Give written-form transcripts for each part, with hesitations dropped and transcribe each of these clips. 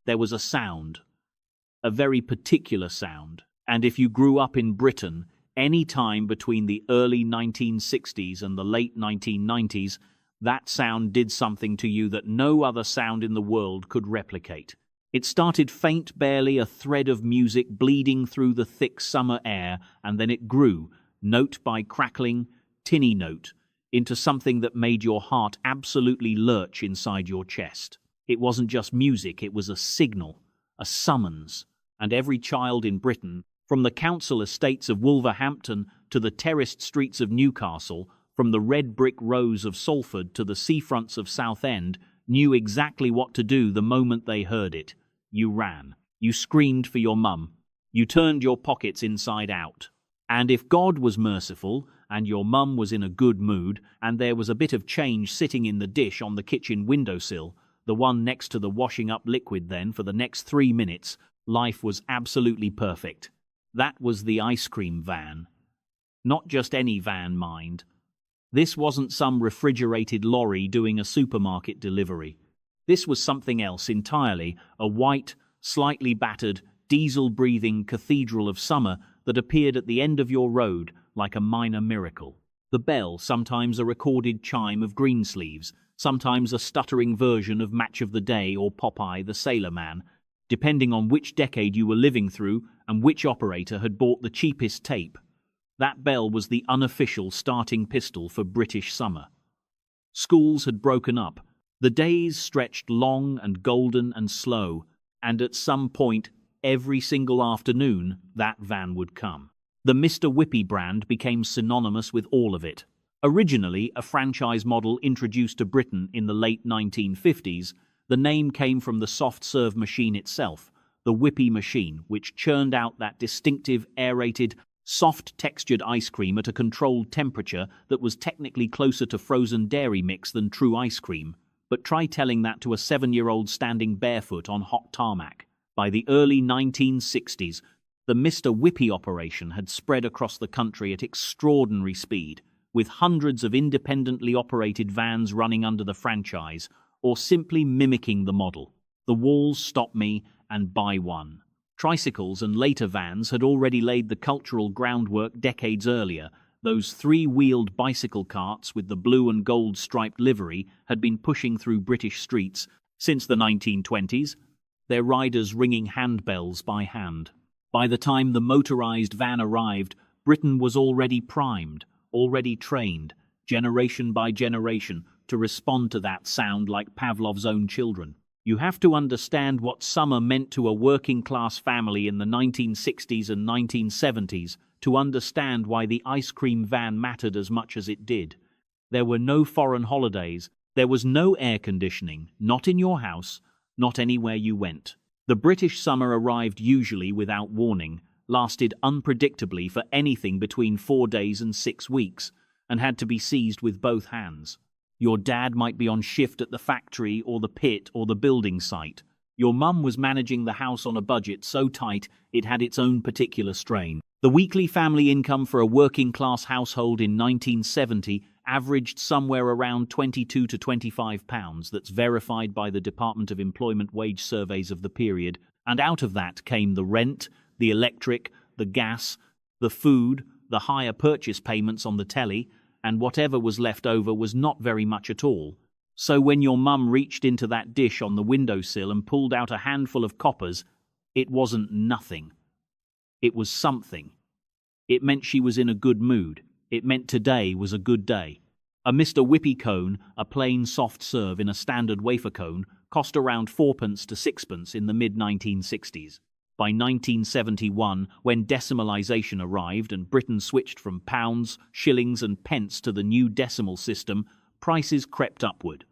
there was a sound, a very particular sound. And if you grew up in Britain, any time between the early 1960s and the late 1990s, that sound did something to you that no other sound in the world could replicate. It started faint, barely a thread of music bleeding through the thick summer air, and then it grew, note by crackling, tinny note, into something that made your heart absolutely lurch inside your chest. It wasn't just music, it was a signal, a summons, and every child in Britain, from the council estates of Wolverhampton to the terraced streets of Newcastle, from the red brick rows of Salford to the seafronts of Southend, knew exactly what to do the moment they heard it. You ran. You screamed for your mum. You turned your pockets inside out. And if God was merciful, and your mum was in a good mood, and there was a bit of change sitting in the dish on the kitchen windowsill, the one next to the washing up liquid, then for the next 3 minutes, life was absolutely perfect. That was the ice cream van. Not just any van, mind. This wasn't some refrigerated lorry doing a supermarket delivery. This was something else entirely, a white, slightly battered, diesel-breathing cathedral of summer that appeared at the end of your road like a minor miracle. The bell, sometimes a recorded chime of Greensleeves, sometimes a stuttering version of Match of the Day or Popeye the Sailor Man, depending on which decade you were living through and which operator had bought the cheapest tape. That bell was the unofficial starting pistol for British summer. Schools had broken up. The days stretched long and golden and slow, and at some point, every single afternoon, that van would come. The Mr Whippy brand became synonymous with all of it. Originally a franchise model introduced to Britain in the late 1950s, the name came from the soft-serve machine itself, the Whippy machine, which churned out that distinctive, aerated, soft-textured ice cream at a controlled temperature that was technically closer to frozen dairy mix than true ice cream. But try telling that to a 7-year-old standing barefoot on hot tarmac. By the early 1960s, the Mr Whippy operation had spread across the country at extraordinary speed, with hundreds of independently operated vans running under the franchise, or simply mimicking the model. The Walls, Stop Me, and Buy One. Tricycles and later vans had already laid the cultural groundwork decades earlier. Those 3-wheeled bicycle carts with the blue and gold striped livery had been pushing through British streets since the 1920s, their riders ringing handbells by hand. By the time the motorized van arrived, Britain was already primed, already trained, generation by generation, to respond to that sound like Pavlov's own children. You have to understand what summer meant to a working-class family in the 1960s and 1970s to understand why the ice cream van mattered as much as it did. There were no foreign holidays. There was no air conditioning, not in your house, not anywhere you went. The British summer arrived usually without warning, lasted unpredictably for anything between 4 days and 6 weeks, and had to be seized with both hands. Your dad might be on shift at the factory or the pit or the building site. Your mum was managing the house on a budget so tight it had its own particular strain. The weekly family income for a working-class household in 1970 averaged somewhere around £22 to £25, that's verified by the Department of Employment wage surveys of the period, and out of that came the rent, the electric, the gas, the food, the higher purchase payments on the telly, and whatever was left over was not very much at all. So when your mum reached into that dish on the windowsill and pulled out a handful of coppers, it wasn't nothing. It was something. It meant she was in a good mood. It meant today was a good day. A Mr Whippy cone, a plain soft serve in a standard wafer cone, cost around 4p to 6p in the mid-1960s. By 1971, when decimalisation arrived and Britain switched from pounds, shillings and pence to the new decimal system, prices crept upward.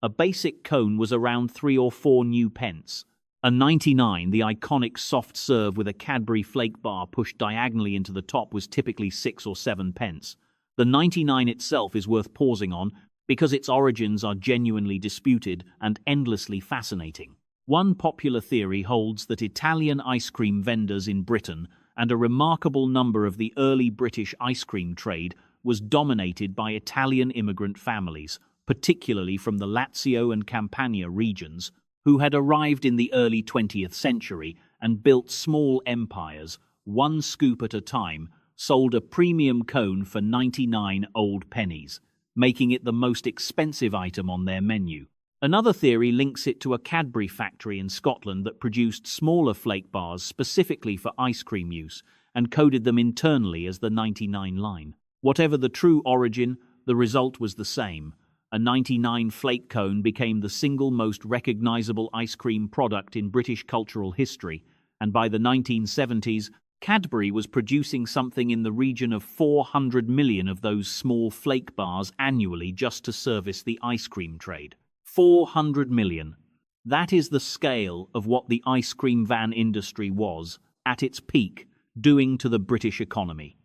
A basic cone was around 3 or 4 new pence. A 99, the iconic soft serve with a Cadbury flake bar pushed diagonally into the top, was typically 6 or 7 pence. The 99 itself is worth pausing on because its origins are genuinely disputed and endlessly fascinating. One popular theory holds that Italian ice cream vendors in Britain and a remarkable number of the early British ice cream trade was dominated by Italian immigrant families, particularly from the Lazio and Campania regions, who had arrived in the early 20th century and built small empires, one scoop at a time, sold a premium cone for 99 old pennies, making it the most expensive item on their menu. Another theory links it to a Cadbury factory in Scotland that produced smaller flake bars specifically for ice cream use and coded them internally as the 99 line. Whatever the true origin, the result was the same. A 99 flake cone became the single most recognizable ice cream product in British cultural history, and by the 1970s, Cadbury was producing something in the region of 400 million of those small flake bars annually just to service the ice cream trade. 400 million. That is the scale of what the ice cream van industry was, at its peak, doing to the British economy.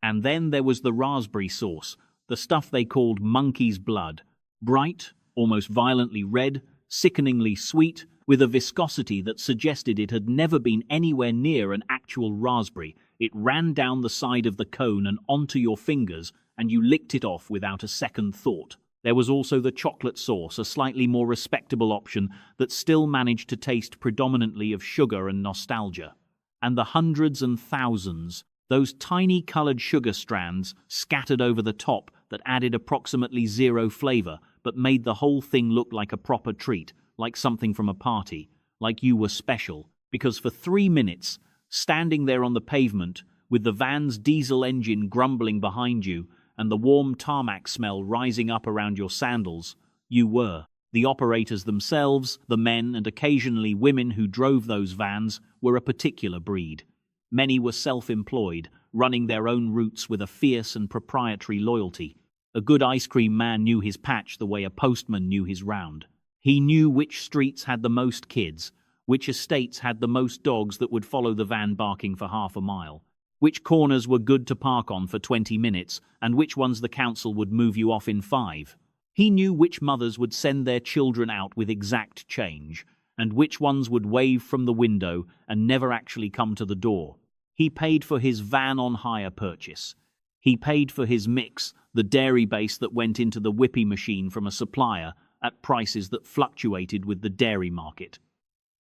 And then there was the raspberry sauce, the stuff they called monkey's blood. Bright, almost violently red, sickeningly sweet, with a viscosity that suggested it had never been anywhere near an actual raspberry. It ran down the side of the cone and onto your fingers, and you licked it off without a second thought. There was also the chocolate sauce, a slightly more respectable option that still managed to taste predominantly of sugar and nostalgia. And the hundreds and thousands, those tiny coloured sugar strands scattered over the top that added approximately zero flavour, but made the whole thing look like a proper treat, like something from a party, like you were special, because for 3 minutes, standing there on the pavement, with the van's diesel engine grumbling behind you, and the warm tarmac smell rising up around your sandals, you were. The operators themselves, the men and occasionally women who drove those vans, were a particular breed. Many were self-employed, running their own routes with a fierce and proprietary loyalty. A good ice cream man knew his patch the way a postman knew his round. He knew which streets had the most kids, which estates had the most dogs that would follow the van barking for half a mile, which corners were good to park on for 20 minutes, and which ones the council would move you off in 5. He knew which mothers would send their children out with exact change, and which ones would wave from the window and never actually come to the door. He paid for his van-on-hire purchase. He paid for his mix, the dairy base that went into the whippy machine from a supplier, at prices that fluctuated with the dairy market.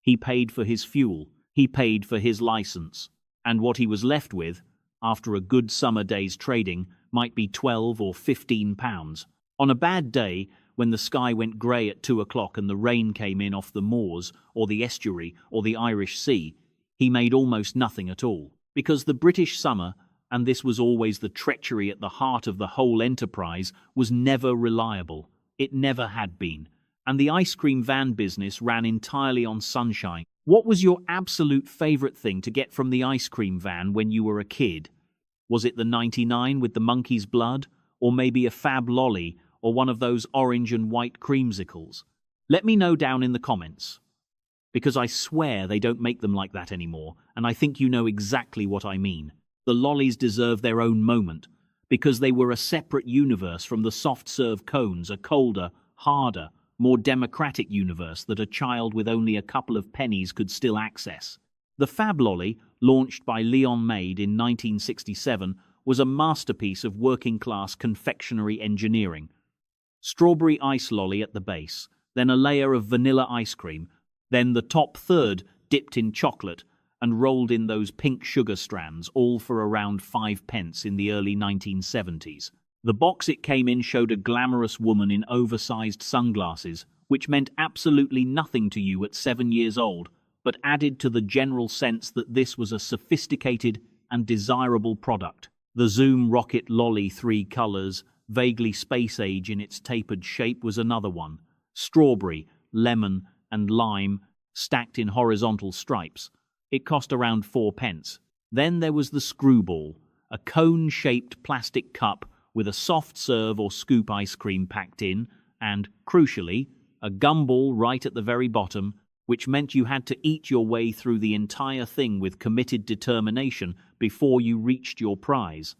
He paid for his fuel. He paid for his license. And what he was left with, after a good summer day's trading, might be 12 or 15 pounds. On a bad day, when the sky went grey at 2 o'clock and the rain came in off the moors, or the estuary, or the Irish Sea, he made almost nothing at all. Because the British summer, and this was always the treachery at the heart of the whole enterprise, was never reliable. It never had been. And the ice cream van business ran entirely on sunshine. What was your absolute favourite thing to get from the ice cream van when you were a kid? Was it the 99 with the monkey's blood? Or maybe a fab lolly? Or one of those orange and white creamsicles? Let me know down in the comments. Because I swear they don't make them like that anymore, and I think you know exactly what I mean. The lollies deserve their own moment, because they were a separate universe from the soft-serve cones, a colder, harder, more democratic universe that a child with only a couple of pennies could still access. The Fab Lolly, launched by Leon Maid in 1967, was a masterpiece of working-class confectionery engineering. Strawberry ice lolly at the base, then a layer of vanilla ice cream, then the top third dipped in chocolate and rolled in those pink sugar strands, all for around 5 pence in the early 1970s. The box it came in showed a glamorous woman in oversized sunglasses, which meant absolutely nothing to you at 7 years old, but added to the general sense that this was a sophisticated and desirable product. The Zoom Rocket Lolly 3 colors, vaguely space-age in its tapered shape, was another one. Strawberry, lemon, and lime, stacked in horizontal stripes. It cost around 4 pence. Then there was the Screwball, a cone-shaped plastic cup with a soft serve or scoop ice cream packed in, and, crucially, a gumball right at the very bottom, which meant you had to eat your way through the entire thing with committed determination before you reached your prize.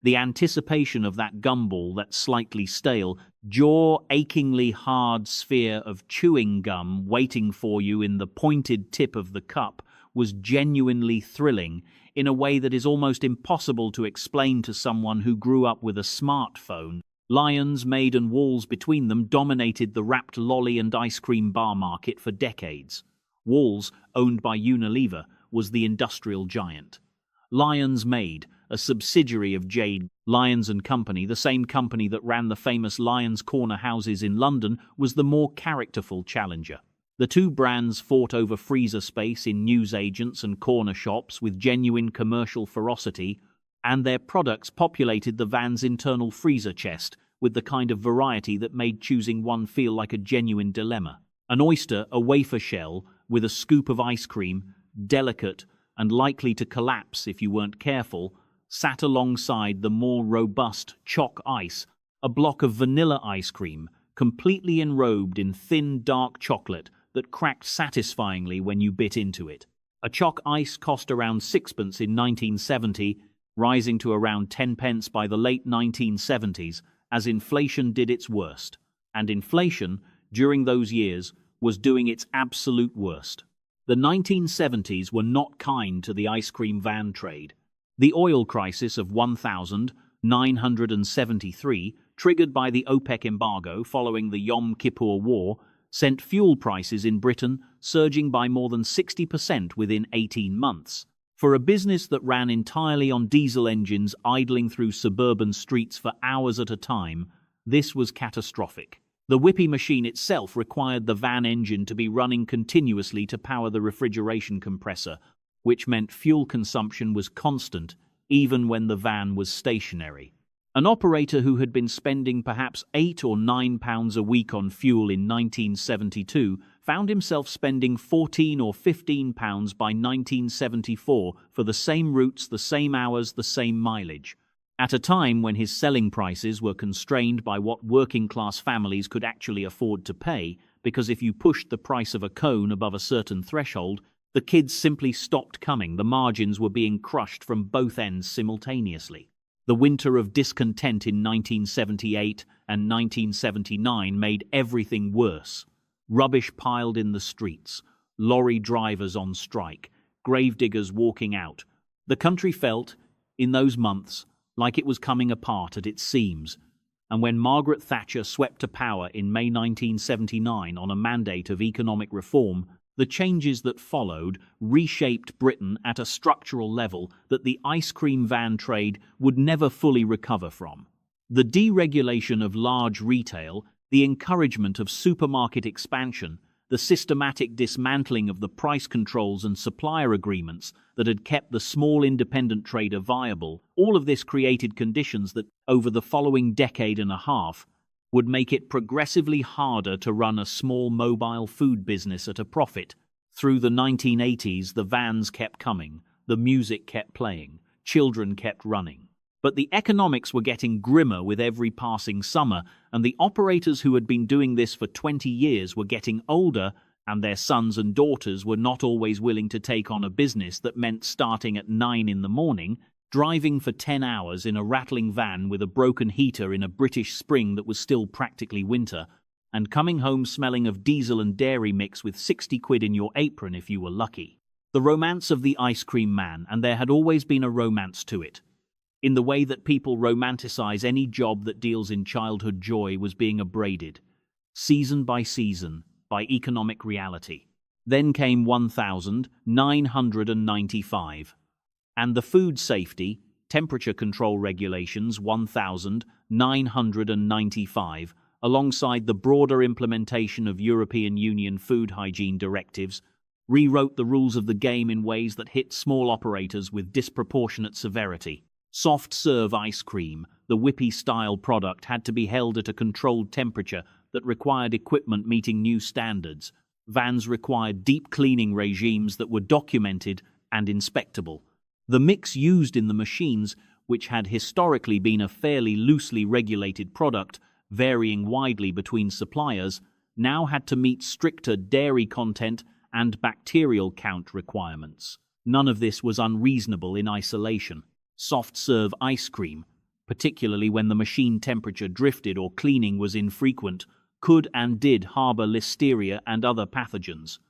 The anticipation of that gumball, that slightly stale, jaw-achingly hard sphere of chewing gum waiting for you in the pointed tip of the cup, was genuinely thrilling in a way that is almost impossible to explain to someone who grew up with a smartphone. Lyons, Maid and Walls between them dominated the wrapped lolly and ice cream bar market for decades. Walls, owned by Unilever, was the industrial giant. Lyons Maid, a subsidiary of J. Lyons and Company, the same company that ran the famous Lyons Corner houses in London, was the more characterful challenger. The two brands fought over freezer space in newsagents and corner shops with genuine commercial ferocity, and their products populated the van's internal freezer chest with the kind of variety that made choosing one feel like a genuine dilemma. An oyster, a wafer shell, with a scoop of ice cream, delicate and likely to collapse if you weren't careful, sat alongside the more robust chalk ice, a block of vanilla ice cream, completely enrobed in thin, dark chocolate that cracked satisfyingly when you bit into it. A chalk ice cost around sixpence in 1970, rising to around 10 pence by the late 1970s, as inflation did its worst. And inflation, during those years, was doing its absolute worst. The 1970s were not kind to the ice cream van trade. The oil crisis of 1973, triggered by the OPEC embargo following the Yom Kippur War, sent fuel prices in Britain surging by more than 60% within 18 months. For a business that ran entirely on diesel engines idling through suburban streets for hours at a time, this was catastrophic. The Whippy machine itself required the van engine to be running continuously to power the refrigeration compressor, which meant fuel consumption was constant even when the van was stationary. An operator who had been spending perhaps £8 or £9 a week on fuel in 1972 found himself spending £14 or £15 by 1974 for the same routes, the same hours, the same mileage. At a time when his selling prices were constrained by what working-class families could actually afford to pay, because if you pushed the price of a cone above a certain threshold, the kids simply stopped coming. The margins were being crushed from both ends simultaneously. The winter of discontent in 1978 and 1979 made everything worse. Rubbish piled in the streets, lorry drivers on strike, gravediggers walking out. The country felt, in those months, like it was coming apart at its seams. And when Margaret Thatcher swept to power in May 1979 on a mandate of economic reform, the changes that followed reshaped Britain at a structural level that the ice cream van trade would never fully recover from. The deregulation of large retail, the encouragement of supermarket expansion, the systematic dismantling of the price controls and supplier agreements that had kept the small independent trader viable, all of this created conditions that, over the following decade and a half, would make it progressively harder to run a small mobile food business at a profit. Through the 1980s, the vans kept coming, the music kept playing, children kept running. But the economics were getting grimmer with every passing summer, and the operators who had been doing this for 20 years were getting older, and their sons and daughters were not always willing to take on a business that meant starting at 9 in the morning, driving for 10 hours in a rattling van with a broken heater in a British spring that was still practically winter, and coming home smelling of diesel and dairy mix with 60 quid in your apron if you were lucky. The romance of the ice cream man, and there had always been a romance to it. In the way that people romanticize any job that deals in childhood joy, was being abraded, season by season, by economic reality. Then came 1995. And the food safety, temperature control regulations 1995, alongside the broader implementation of European Union food hygiene directives, rewrote the rules of the game in ways that hit small operators with disproportionate severity. Soft-serve ice cream, the Whippy-style product, had to be held at a controlled temperature that required equipment meeting new standards. Vans required deep cleaning regimes that were documented and inspectable. The mix used in the machines, which had historically been a fairly loosely regulated product, varying widely between suppliers, now had to meet stricter dairy content and bacterial count requirements. None of this was unreasonable in isolation. Soft-serve ice cream, particularly when the machine temperature drifted or cleaning was infrequent, could and did harbor listeria and other pathogens.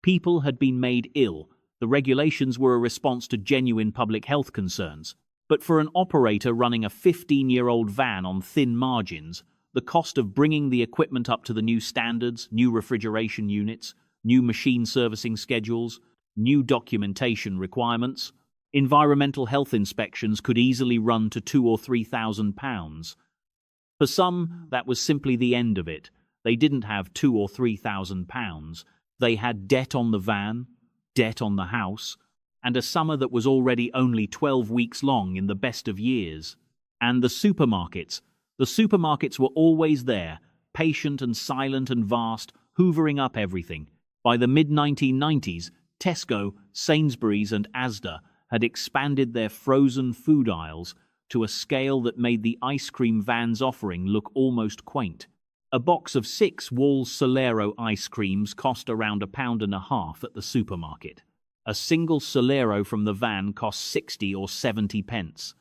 People had been made ill. The regulations were a response to genuine public health concerns. But for an operator running a 15-year-old van on thin margins, the cost of bringing the equipment up to the new standards, new refrigeration units, new machine servicing schedules, new documentation requirements, environmental health inspections could easily run to £2,000 or £3,000. For some, that was simply the end of it. They didn't have £2,000 or £3,000. They had debt on the van, debt on the house, and a summer that was already only 12 weeks long in the best of years. And the supermarkets. The supermarkets were always there, patient and silent and vast, hoovering up everything. By the mid-1990s, Tesco, Sainsbury's and Asda had expanded their frozen food aisles to a scale that made the ice cream van's offering look almost quaint. A box of 6 Walls Solero ice creams cost around £1.50 at the supermarket. A single Solero from the van cost 60 or 70 pence.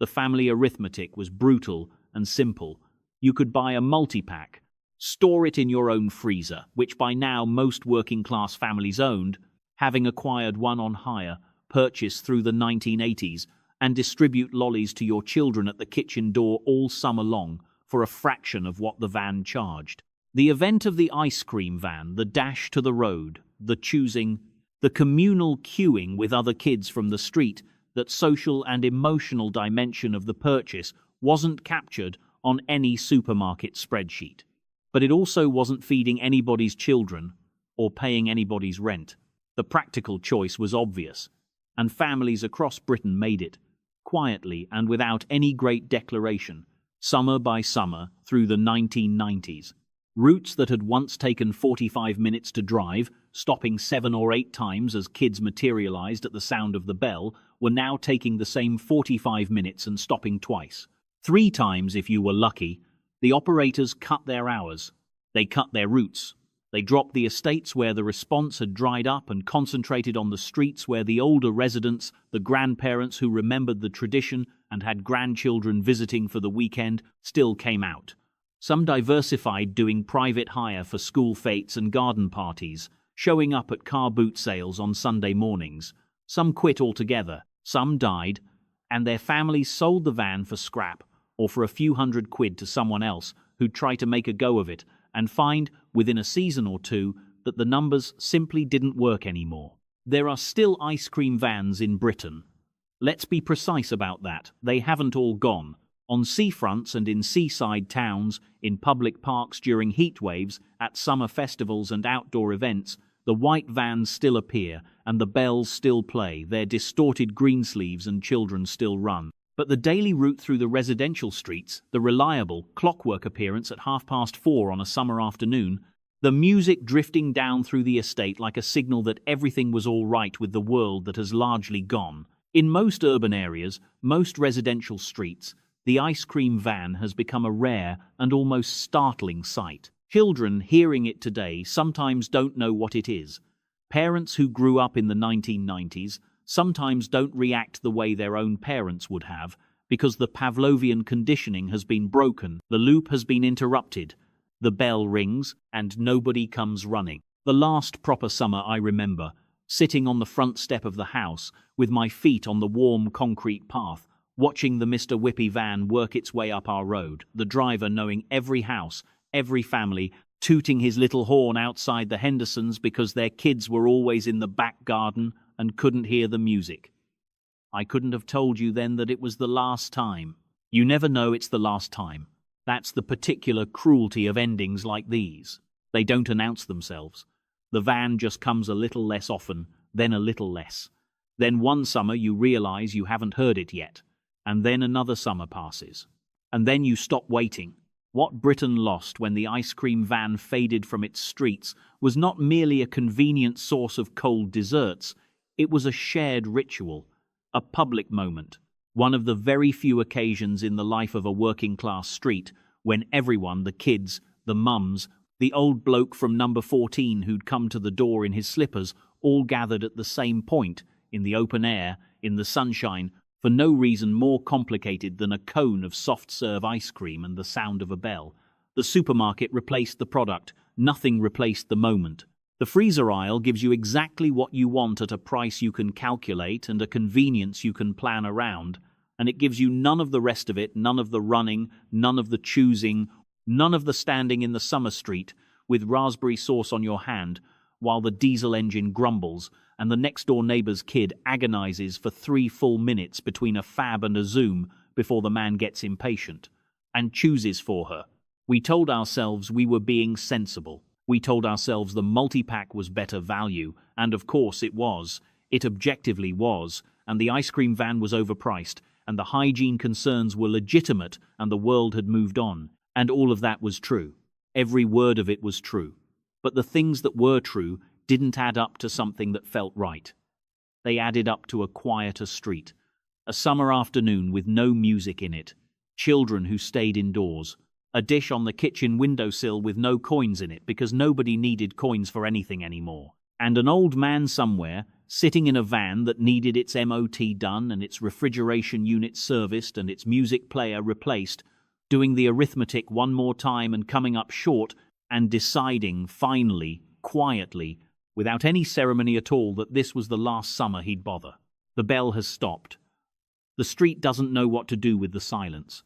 The family arithmetic was brutal and simple. You could buy a multi-pack, store it in your own freezer, which by now most working-class families owned, having acquired one on hire, purchased through the 1980s, and distribute lollies to your children at the kitchen door all summer long for a fraction of what the van charged. The event of the ice cream van, the dash to the road, the choosing, the communal queuing with other kids from the street, that social and emotional dimension of the purchase wasn't captured on any supermarket spreadsheet. But it also wasn't feeding anybody's children or paying anybody's rent. The practical choice was obvious, and families across Britain made it, quietly and without any great declaration, summer by summer through the 1990s. Routes that had once taken 45 minutes to drive, stopping 7 or 8 times as kids materialized at the sound of the bell, were now taking the same 45 minutes and stopping twice. 3 times if you were lucky. The operators cut their hours. They cut their routes. They dropped the estates where the response had dried up and concentrated on the streets where the older residents, the grandparents who remembered the tradition and had grandchildren visiting for the weekend, still came out. Some diversified, doing private hire for school fetes and garden parties, showing up at car boot sales on Sunday mornings. Some quit altogether, some died, and their families sold the van for scrap or for a few £100 to someone else who'd try to make a go of it and find, within a season or two, that the numbers simply didn't work anymore. There are still ice cream vans in Britain. Let's be precise about that. They haven't all gone. On seafronts and in seaside towns, in public parks during heat waves, at summer festivals and outdoor events, the white vans still appear and the bells still play, their distorted greensleeves and children still run. But the daily route through the residential streets, the reliable, clockwork appearance at 4:30 on a summer afternoon, the music drifting down through the estate like a signal that everything was all right with the world that has largely gone. In most urban areas, most residential streets, the ice cream van has become a rare and almost startling sight. Children hearing it today sometimes don't know what it is. Parents who grew up in the 1990s sometimes don't react the way their own parents would have because the Pavlovian conditioning has been broken, the loop has been interrupted, the bell rings, and nobody comes running. The last proper summer I remember, sitting on the front step of the house with my feet on the warm concrete path, watching the Mr Whippy van work its way up our road, the driver knowing every house, every family, tooting his little horn outside the Hendersons because their kids were always in the back garden and couldn't hear the music. I couldn't have told you then that it was the last time. You never know it's the last time. That's the particular cruelty of endings like these. They don't announce themselves. The van just comes a little less often, then a little less. Then one summer you realize you haven't heard it yet, and then another summer passes. And then you stop waiting. What Britain lost when the ice cream van faded from its streets was not merely a convenient source of cold desserts, it was a shared ritual, a public moment, one of the very few occasions in the life of a working-class street when everyone, the kids, the mums, the old bloke from number 14 who'd come to the door in his slippers, all gathered at the same point, in the open air, in the sunshine, for no reason more complicated than a cone of soft-serve ice cream and the sound of a bell. The supermarket replaced the product, nothing replaced the moment. The freezer aisle gives you exactly what you want at a price you can calculate and a convenience you can plan around. and it gives you none of the rest of it, none of the running, none of the choosing, none of the standing in the summer street with raspberry sauce on your hand while the diesel engine grumbles and the next-door neighbor's kid agonizes for 3 full minutes between a fab and a zoom before the man gets impatient and chooses for her. We told ourselves we were being sensible. We told ourselves the multi-pack was better value, and of course it was. It objectively was, and the ice cream van was overpriced, and the hygiene concerns were legitimate, and the world had moved on. And all of that was true. Every word of it was true. But the things that were true didn't add up to something that felt right. They added up to a quieter street, a summer afternoon with no music in it, children who stayed indoors, a dish on the kitchen windowsill with no coins in it because nobody needed coins for anything anymore, and an old man somewhere sitting in a van that needed its MOT done and its refrigeration unit serviced and its music player replaced, doing the arithmetic one more time and coming up short and deciding, finally, quietly, without any ceremony at all, that this was the last summer he'd bother. The bell has stopped. The street doesn't know what to do with the silence.